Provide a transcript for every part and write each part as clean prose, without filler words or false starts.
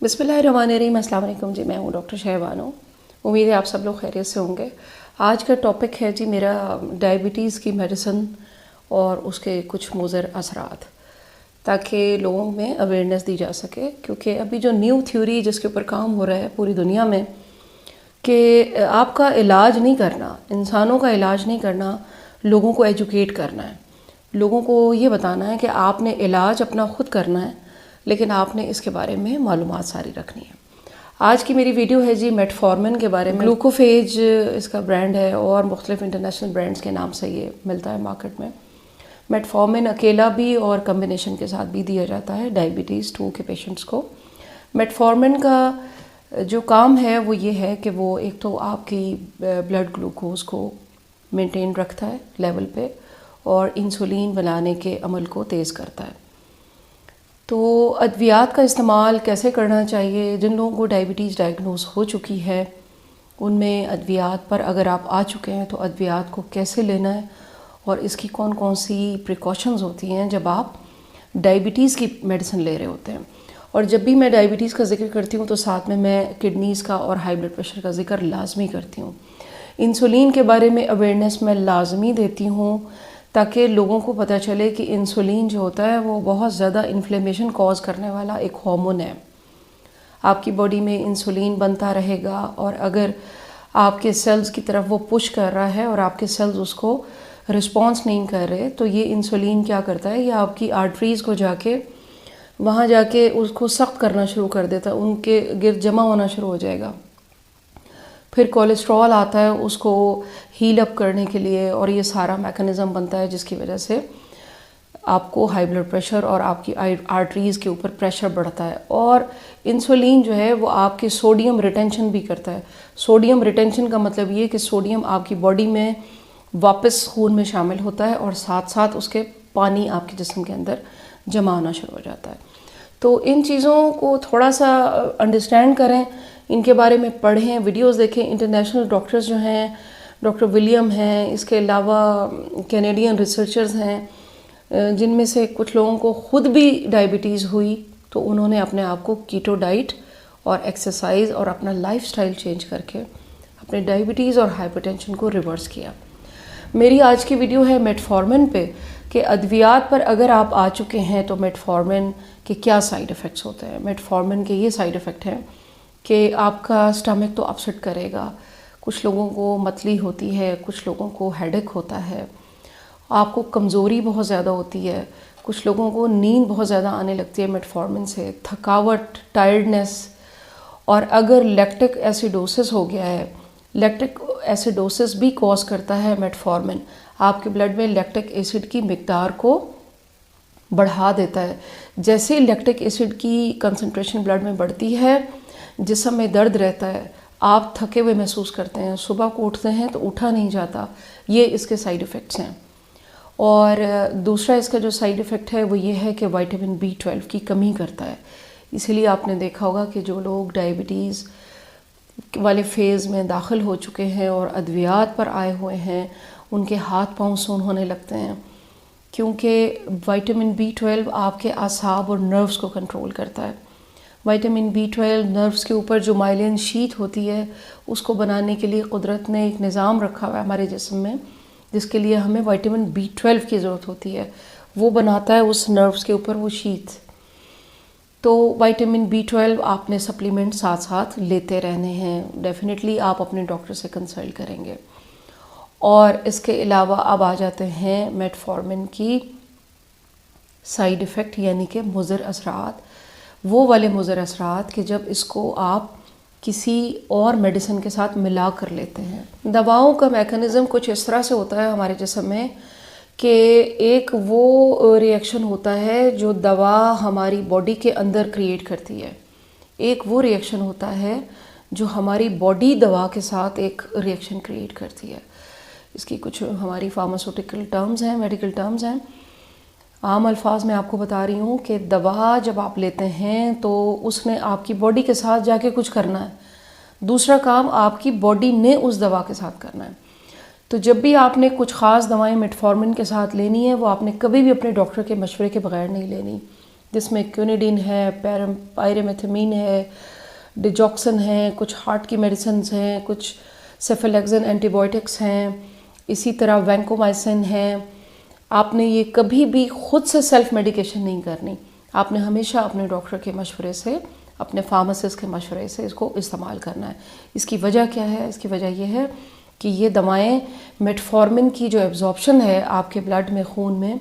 बिस्मिल्लाहिर्रहमानिर्रहीम। अस्सलाम वालेकुम जी, मैं हूँ डॉक्टर शहबानो। उम्मीद है आप सब लोग खैरियत से होंगे। आज का टॉपिक है जी मेरा डायबिटीज़ की मेडिसिन और उसके कुछ मुज़र असरात, ताकि लोगों में अवेयरनेस दी जा सके। क्योंकि अभी जो न्यू थ्योरी जिसके ऊपर काम हो रहा है पूरी दुनिया में कि आपका इलाज नहीं करना, इंसानों का इलाज नहीं करना, लोगों को एजुकेट करना है। लोगों को ये बताना है कि आपने इलाज अपना ख़ुद करना है, लेकिन आपने इसके बारे में मालूमात सारी रखनी है। आज की मेरी वीडियो है जी मेटफॉर्मिन के बारे में। ग्लूकोफेज इसका ब्रांड है और मुख्तलिफ इंटरनेशनल ब्रांड्स के नाम से ये मिलता है मार्केट में। मेटफॉर्मिन अकेला भी और कम्बिनेशन के साथ भी दिया जाता है डायबिटीज़ 2 के पेशेंट्स को। मेटफॉर्मिन का जो काम है वो ये है कि वो एक तो आपकी ब्लड ग्लूकोज को मेंटेन रखता है लेवल पे और इंसुलिन बनाने के अमल को तेज़ करता है। तो अद्वियात का इस्तेमाल कैसे करना चाहिए, जिन लोगों को डायबिटीज़ डायग्नोज हो चुकी है उनमें अद्वियात पर अगर आप आ चुके हैं तो अद्वियात को कैसे लेना है और इसकी कौन कौन सी प्रिकॉशंस होती हैं जब आप डायबिटीज़ की मेडिसिन ले रहे होते हैं। और जब भी मैं डायबिटीज़ का जिक्र करती हूँ तो साथ में मैं किडनीज़ का और हाई ब्लड प्रेशर का जिक्र लाजमी करती हूँ। इंसुलिन के बारे में अवेयरनेस मैं लाजमी देती हूँ ताकि लोगों को पता चले कि इंसुलिन जो होता है वो बहुत ज़्यादा इन्फ्लेमेशन कॉज करने वाला एक हार्मोन है। आपकी बॉडी में इंसुलिन बनता रहेगा और अगर आपके सेल्स की तरफ वो पुश कर रहा है और आपके सेल्स उसको रिस्पॉन्स नहीं कर रहे, तो ये इंसुलिन क्या करता है, ये आपकी आर्टरीज़ को जाके वहाँ जाके उसको सख्त करना शुरू कर देता है, उनके गिर्द जमा होना शुरू हो जाएगा। फिर कोलेस्ट्रॉल आता है उसको हील अप करने के लिए और ये सारा मैकेनिज़्म बनता है जिसकी वजह से आपको हाई ब्लड प्रेशर और आपकी आर्टरीज़ के ऊपर प्रेशर बढ़ता है। और इंसुलिन जो है वो आपके सोडियम रिटेंशन भी करता है। सोडियम रिटेंशन का मतलब ये कि सोडियम आपकी बॉडी में वापस खून में शामिल होता है और साथ साथ उसके पानी आपके जिस्म के अंदर जमा होना शुरू हो जाता है। तो इन चीज़ों को थोड़ा सा अंडरस्टैंड करें, इनके बारे में पढ़ें, वीडियोस देखें। इंटरनेशनल डॉक्टर्स जो हैं, डॉक्टर विलियम हैं, इसके अलावा कैनेडियन रिसर्चर्स हैं जिनमें से कुछ लोगों को ख़ुद भी डायबिटीज़ हुई तो उन्होंने अपने आप को कीटो डाइट और एक्सरसाइज और अपना लाइफस्टाइल चेंज करके अपने डायबिटीज़ और हाइपरटेंशन को रिवर्स किया। मेरी आज की वीडियो है मेटफॉर्मिन पे कि अद्वियात पर अगर आप आ चुके हैं तो मेटफॉर्मिन के क्या साइड इफ़ेक्ट्स होते हैं। मेटफॉर्मिन के ये साइड इफ़ेक्ट हैं कि आपका स्टमक तो अपसेट करेगा, कुछ लोगों को मतली होती है, कुछ लोगों को हेडेक होता है, आपको कमज़ोरी बहुत ज़्यादा होती है, कुछ लोगों को नींद बहुत ज़्यादा आने लगती है मेटफॉर्मिन से, थकावट, टायर्डनेस। और अगर लैक्टिक एसिडोसिस हो गया है, लैक्टिक एसिडोसिस भी कॉज करता है मेटफॉर्मिन, आपके ब्लड में लैक्टिक एसिड की मिकदार को बढ़ा देता है। जैसे लैक्टिक एसिड की कंसंट्रेशन ब्लड में बढ़ती है, जिस्म में दर्द रहता है, आप थके हुए महसूस करते हैं, सुबह को उठते हैं तो उठा नहीं जाता। ये इसके साइड इफ़ेक्ट्स हैं। और दूसरा इसका जो साइड इफ़ेक्ट है वो ये है कि विटामिन B12 की कमी करता है। इसीलिए आपने देखा होगा कि जो लोग डायबिटीज़ वाले फेज़ में दाखिल हो चुके हैं और अद्वियात पर आए हुए हैं, उनके हाथ पांव सून होने लगते हैं, क्योंकि विटामिन B12 आपके आसाब और नर्व्स को कंट्रोल करता है। विटामिन B12 नर्व्स के ऊपर जो माइलिन शीट होती है उसको बनाने के लिए कुदरत ने एक निज़ाम रखा हुआ है हमारे जिस्म में, जिसके लिए हमें विटामिन B12 की ज़रूरत होती है। वो बनाता है उस नर्व्स के ऊपर वो शीट। तो विटामिन B12 आपने सप्लीमेंट साथ साथ लेते रहने हैं। डेफिनेटली आप अपने डॉक्टर से कंसल्ट करेंगे। और इसके अलावा अब आ जाते हैं मेटफॉर्मिन की साइड इफ़ेक्ट यानी कि मुज़र असरात। वो वाले मुज़र असरात कि जब इसको आप किसी और मेडिसिन के साथ मिला कर लेते हैं। दवाओं का मैकेनिज़्म कुछ इस तरह से होता है हमारे जिस्म में कि एक वो रिएक्शन होता है जो दवा हमारी बॉडी के अंदर क्रिएट करती है, एक वो रिएक्शन होता है जो हमारी बॉडी दवा के साथ एक रिएक्शन क्रिएट करती है। इसकी कुछ हमारी फार्मास्यूटिकल टर्म्स हैं, मेडिकल टर्म्स हैं। आम अल्फाज में आपको बता रही हूँ कि दवा जब आप लेते हैं तो उसने आपकी बॉडी के साथ जाके कुछ करना है, दूसरा काम आपकी बॉडी ने उस दवा के साथ करना है। तो जब भी आपने कुछ ख़ास दवाएं मेटफॉर्मिन के साथ लेनी है वो आपने कभी भी अपने डॉक्टर के मशवरे के बगैर नहीं लेनी। جس میں کیونیڈین ہے، پائرمیتھامین ہے، ڈیجوکسن ہے، کچھ ہارٹ کی میڈیسنز ہیں، کچھ سیفلیکزن اینٹی بائیوٹکس ہیں، اسی طرح وینکومائسن ہے. آپ نے یہ کبھی بھی خود سے سیلف میڈیکیشن نہیں کرنی. آپ نے ہمیشہ اپنے ڈاکٹر کے مشورے سے، اپنے فارماسسٹ کے مشورے سے اس کو استعمال کرنا ہے. اس کی وجہ کیا ہے؟ اس کی وجہ یہ ہے کہ یہ دوائیں میٹفارمن کی جو ایبزارپشن ہے آپ کے بلڈ میں، خون میں،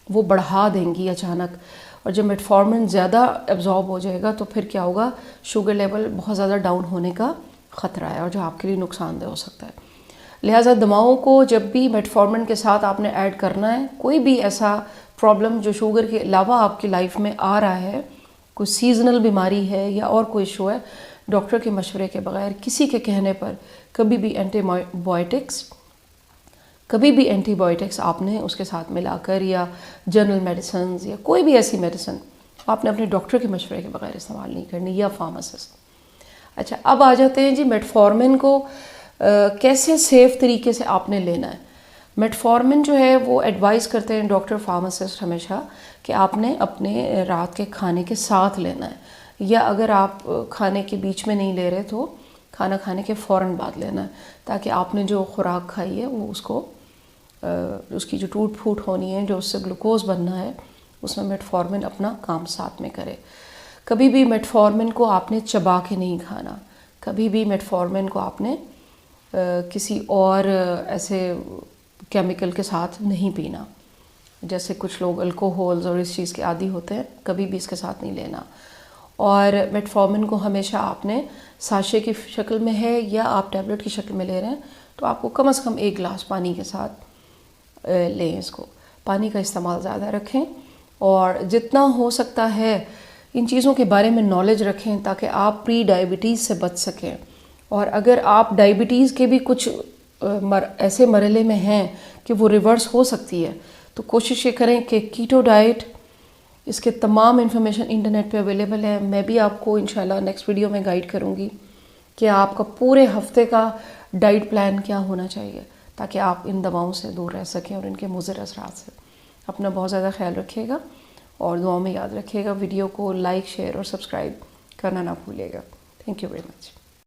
وہ بڑھا دیں گی اچانک. اور جب میٹفارمن زیادہ ایبزارب ہو جائے گا تو پھر کیا ہوگا؟ شوگر لیول بہت زیادہ ڈاؤن ہونے کا خطرہ ہے، اور جو آپ کے لیے نقصان دہ ہو سکتا ہے. لہٰذا دواؤں کو جب بھی میٹفارمن کے ساتھ آپ نے ایڈ کرنا ہے، کوئی بھی ایسا پرابلم جو شوگر کے علاوہ آپ کی لائف میں آ رہا ہے، کوئی سیزنل بیماری ہے یا اور کوئی ایشو ہے، ڈاکٹر کے مشورے کے بغیر کسی کے کہنے پر کبھی بھی اینٹی بائیوٹکس آپ نے اس کے ساتھ ملا کر، یا جنرل میڈیسنز یا کوئی بھی ایسی میڈیسن آپ نے اپنے ڈاکٹر کے مشورے کے بغیر استعمال نہیں کرنی، یا فارماسسٹ. اچھا، اب آ جاتے ہیں جی میٹفارمن کو کیسے سیف طریقے سے آپ نے لینا ہے. میٹفارمن جو ہے وہ ایڈوائز کرتے ہیں ڈاکٹر فارماسسٹ ہمیشہ کہ آپ نے اپنے رات کے کھانے کے ساتھ لینا ہے، یا اگر آپ کھانے کے بیچ میں نہیں لے رہے تو کھانا کھانے کے فوراً بعد لینا ہے، تاکہ آپ نے جو خوراک کھائی ہے وہ اس کی جو ٹوٹ پھوٹ ہونی ہے، جو اس سے گلوکوز بننا ہے، اس میں میٹفارمن اپنا کام ساتھ میں کرے. کبھی بھی میٹفارمن کو آپ نے چبا کے نہیں کھانا. کبھی بھی میٹفارمن کو آپ نے کسی اور ایسے کیمیکل کے ساتھ نہیں پینا. جیسے کچھ لوگ الکوہولز اور اس چیز کے عادی ہوتے ہیں، کبھی بھی اس کے ساتھ نہیں لینا. اور میٹفارمن کو ہمیشہ آپ نے ساشے کی شکل میں ہے یا آپ ٹیبلٹ کی شکل میں لے رہے ہیں تو آپ کو کم از کم 1 گلاس پانی کے ساتھ لیں. اس کو پانی کا استعمال زیادہ رکھیں، اور جتنا ہو سکتا ہے ان چیزوں کے بارے میں نالج رکھیں تاکہ آپ پری ڈائبٹیز سے بچ سکیں. اور اگر آپ ڈائبٹیز کے بھی کچھ ایسے مرحلے میں ہیں کہ وہ ریورس ہو سکتی ہے، تو کوشش یہ کریں کہ کیٹو ڈائٹ، اس کے تمام انفارمیشن انٹرنیٹ پہ اویلیبل ہے. میں بھی آپ کو انشاءاللہ نیکسٹ ویڈیو میں گائیڈ کروں گی کہ آپ کا پورے ہفتے کا ڈائٹ پلان کیا ہونا چاہیے، تاکہ آپ ان دواؤں سے دور رہ سکیں اور ان کے مضر اثرات سے. اپنا بہت زیادہ خیال رکھیے گا، اور دعاؤں میں یاد رکھیے گا. ویڈیو کو لائک، شیئر اور سبسکرائب کرنا نہ بھولیے گا. Thank you very much.